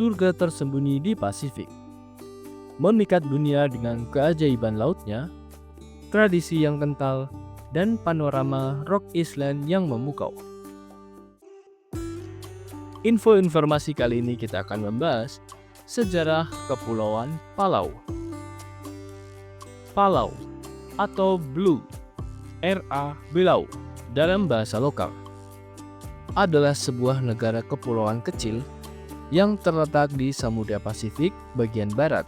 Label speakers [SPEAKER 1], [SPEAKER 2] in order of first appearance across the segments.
[SPEAKER 1] surga tersembunyi di Pasifik. Memikat dunia dengan keajaiban lautnya, tradisi yang kental, dan panorama Rock Island yang memukau. Informasi kali ini kita akan membahas sejarah Kepulauan Palau. Palau atau Blue, R.A. Belau dalam bahasa lokal, adalah sebuah negara kepulauan kecil yang terletak di Samudra Pasifik bagian barat.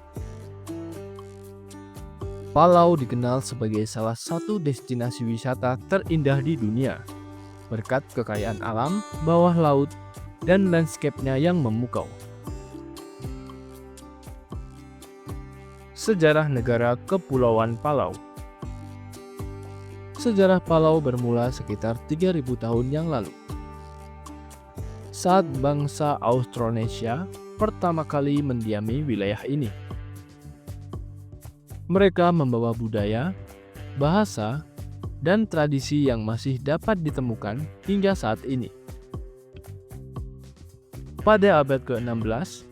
[SPEAKER 1] Palau dikenal sebagai salah satu destinasi wisata terindah di dunia, berkat kekayaan alam, bawah laut, dan lanskapnya yang memukau. Sejarah negara Kepulauan Palau. Sejarah Palau bermula sekitar 3000 tahun yang lalu, saat bangsa Austronesia pertama kali mendiami wilayah ini. Mereka membawa budaya, bahasa, dan tradisi yang masih dapat ditemukan hingga saat ini. Pada abad ke-16,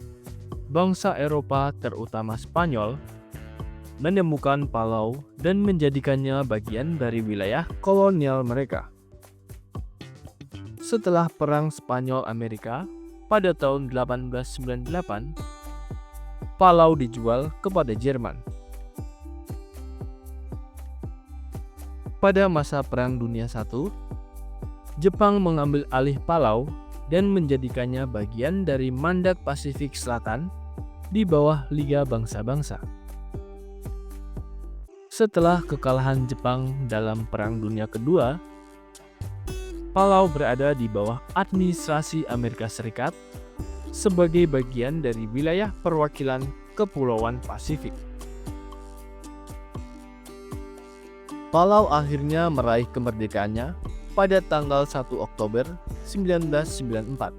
[SPEAKER 1] bangsa Eropa terutama Spanyol menemukan Palau dan menjadikannya bagian dari wilayah kolonial mereka. Setelah Perang Spanyol-Amerika pada tahun 1898, Palau dijual kepada Jerman. Pada masa Perang Dunia I, Jepang mengambil alih Palau dan menjadikannya bagian dari Mandak Pasifik Selatan di bawah Liga Bangsa-Bangsa. Setelah kekalahan Jepang dalam Perang Dunia Kedua, Palau berada di bawah administrasi Amerika Serikat sebagai bagian dari wilayah perwakilan Kepulauan Pasifik. Palau akhirnya meraih kemerdekaannya pada tanggal 1 Oktober 1994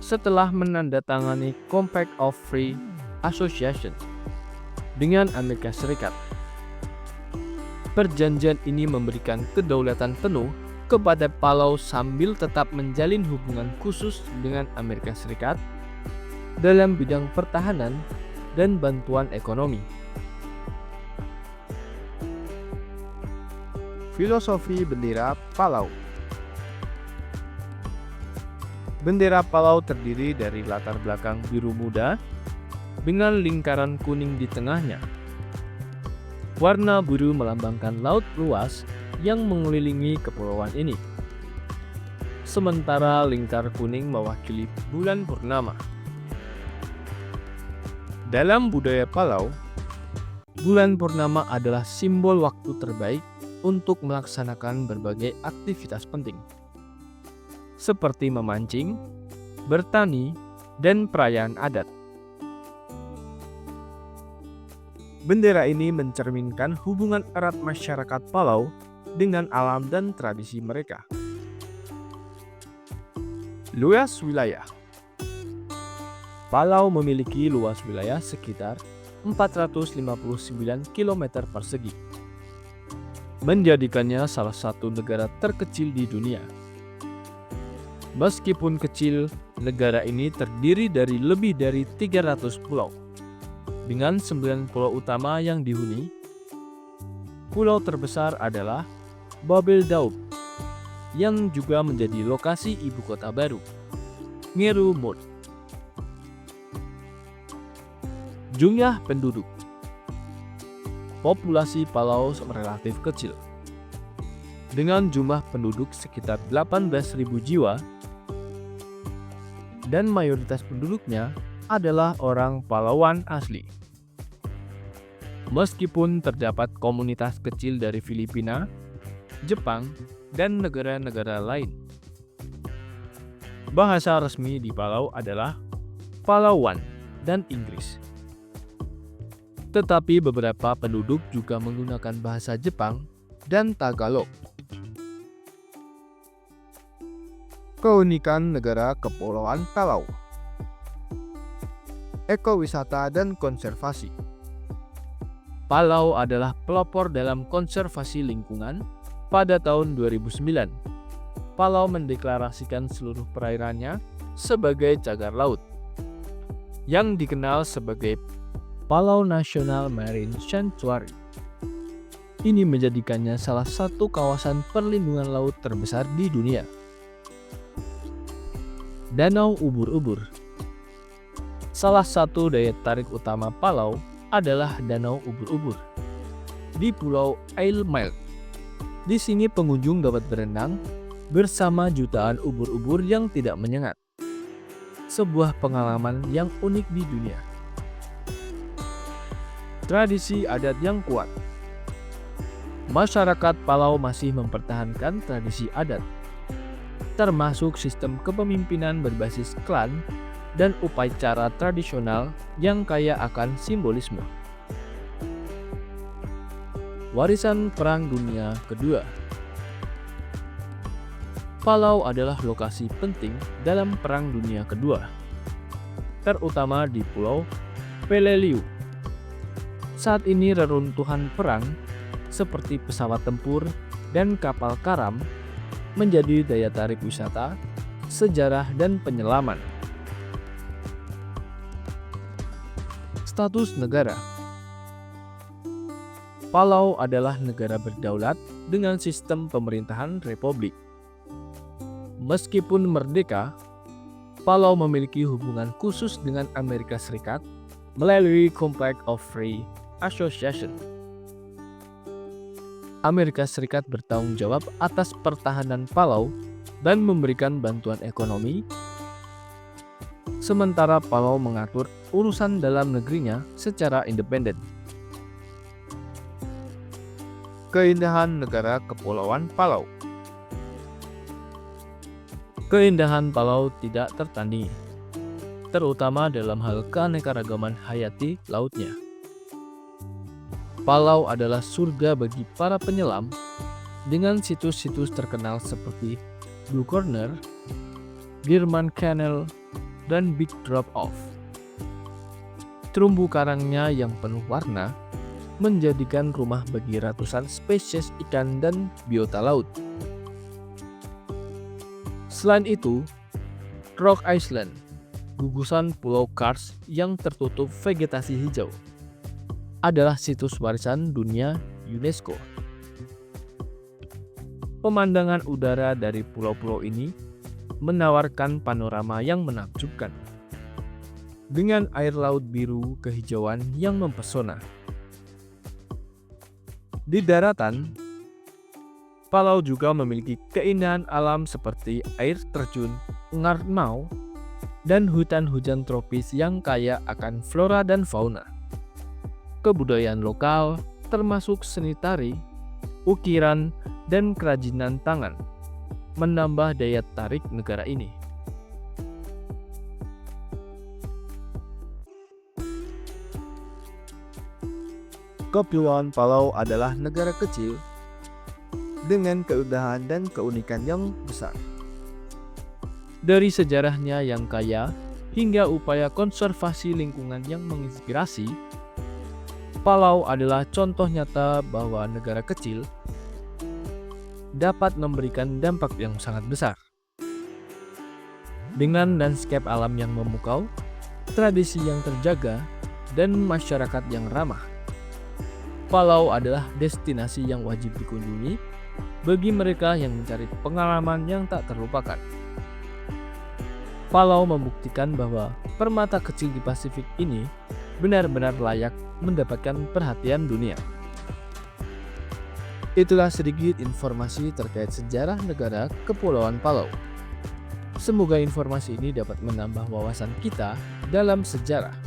[SPEAKER 1] setelah menandatangani Compact of Free Association dengan Amerika Serikat. Perjanjian ini memberikan kedaulatan penuh kepada Palau sambil tetap menjalin hubungan khusus dengan Amerika Serikat dalam bidang pertahanan dan bantuan ekonomi. Filosofi bendera Palau. Bendera Palau terdiri dari latar belakang biru muda dengan lingkaran kuning di tengahnya. Warna biru melambangkan laut luas yang mengelilingi kepulauan ini, sementara lingkar kuning mewakili bulan purnama. Dalam budaya Palau, bulan purnama adalah simbol waktu terbaik untuk melaksanakan berbagai aktivitas penting, seperti memancing, bertani, dan perayaan adat. Bendera ini mencerminkan hubungan erat masyarakat Palau dengan alam dan tradisi mereka. Luas wilayah. Palau memiliki luas wilayah sekitar 459 km persegi, menjadikannya salah satu negara terkecil di dunia. Meskipun kecil, negara ini terdiri dari lebih dari 300 pulau, dengan 9 pulau utama yang dihuni. Pulau terbesar adalah Babel Daub, yang juga menjadi lokasi ibu kota baru, Ngeru Mod. Jumlah penduduk. Populasi Palau relatif kecil, dengan jumlah penduduk sekitar 18.000 jiwa, dan mayoritas penduduknya adalah orang Palauan asli. Meskipun terdapat komunitas kecil dari Filipina, Jepang, dan negara-negara lain. Bahasa resmi di Palau adalah Palauan dan Inggris. Tetapi beberapa penduduk juga menggunakan bahasa Jepang dan Tagalog. Keunikan negara Kepulauan Palau. Ekowisata dan konservasi. Palau adalah pelopor dalam konservasi lingkungan. Pada tahun 2009, Palau mendeklarasikan seluruh perairannya sebagai cagar laut. yang dikenal sebagai Palau National Marine Sanctuary. Ini menjadikannya salah satu kawasan perlindungan laut terbesar di dunia. Danau Ubur-ubur. Salah satu daya tarik utama Palau adalah Danau Ubur-ubur di Pulau Isle Mail. Di sini pengunjung dapat berenang bersama jutaan ubur-ubur yang tidak menyengat. Sebuah pengalaman yang unik di dunia. Tradisi adat yang kuat. Masyarakat Palau masih mempertahankan tradisi adat, termasuk sistem kepemimpinan berbasis klan dan upacara tradisional yang kaya akan simbolisme. Warisan Perang Dunia Kedua. Palau adalah lokasi penting dalam Perang Dunia Kedua, terutama di Pulau Peleliu. Saat ini reruntuhan perang seperti pesawat tempur dan kapal karam menjadi daya tarik wisata, sejarah, dan penyelaman. Status negara. Palau adalah negara berdaulat dengan sistem pemerintahan republik. Meskipun merdeka, Palau memiliki hubungan khusus dengan Amerika Serikat melalui Compact of Free Association. Amerika Serikat bertanggung jawab atas pertahanan Palau dan memberikan bantuan ekonomi, sementara Palau mengatur urusan dalam negerinya secara independen. Keindahan negara Kepulauan Palau. Keindahan Palau tidak tertandingi, terutama dalam hal keanekaragaman hayati lautnya. Palau adalah surga bagi para penyelam dengan situs-situs terkenal seperti Blue Corner, Birman Canal, dan Big Drop Off. Terumbu karangnya yang penuh warna menjadikan rumah bagi ratusan spesies ikan dan biota laut. Selain itu, Rock Island, gugusan Pulau Kars yang tertutup vegetasi hijau, adalah situs warisan dunia UNESCO. Pemandangan udara dari pulau-pulau ini menawarkan panorama yang menakjubkan, dengan air laut biru kehijauan yang mempesona. Di daratan, Palau juga memiliki keindahan alam seperti air terjun Ngarnau dan hutan hujan tropis yang kaya akan flora dan fauna. Kebudayaan lokal termasuk seni tari, ukiran, dan kerajinan tangan menambah daya tarik negara ini. Kepulauan Palau adalah negara kecil dengan keindahan dan keunikan yang besar. Dari sejarahnya yang kaya hingga upaya konservasi lingkungan yang menginspirasi, Palau adalah contoh nyata bahwa negara kecil dapat memberikan dampak yang sangat besar. Dengan landscape alam yang memukau, tradisi yang terjaga, dan masyarakat yang ramah, Palau adalah destinasi yang wajib dikunjungi bagi mereka yang mencari pengalaman yang tak terlupakan. Palau membuktikan bahwa permata kecil di Pasifik ini benar-benar layak mendapatkan perhatian dunia. Itulah sedikit informasi terkait sejarah negara Kepulauan Palau. Semoga informasi ini dapat menambah wawasan kita dalam sejarah.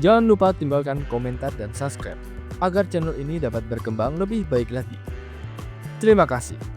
[SPEAKER 1] Jangan lupa tinggalkan komentar dan subscribe agar channel ini dapat berkembang lebih baik lagi. Terima kasih.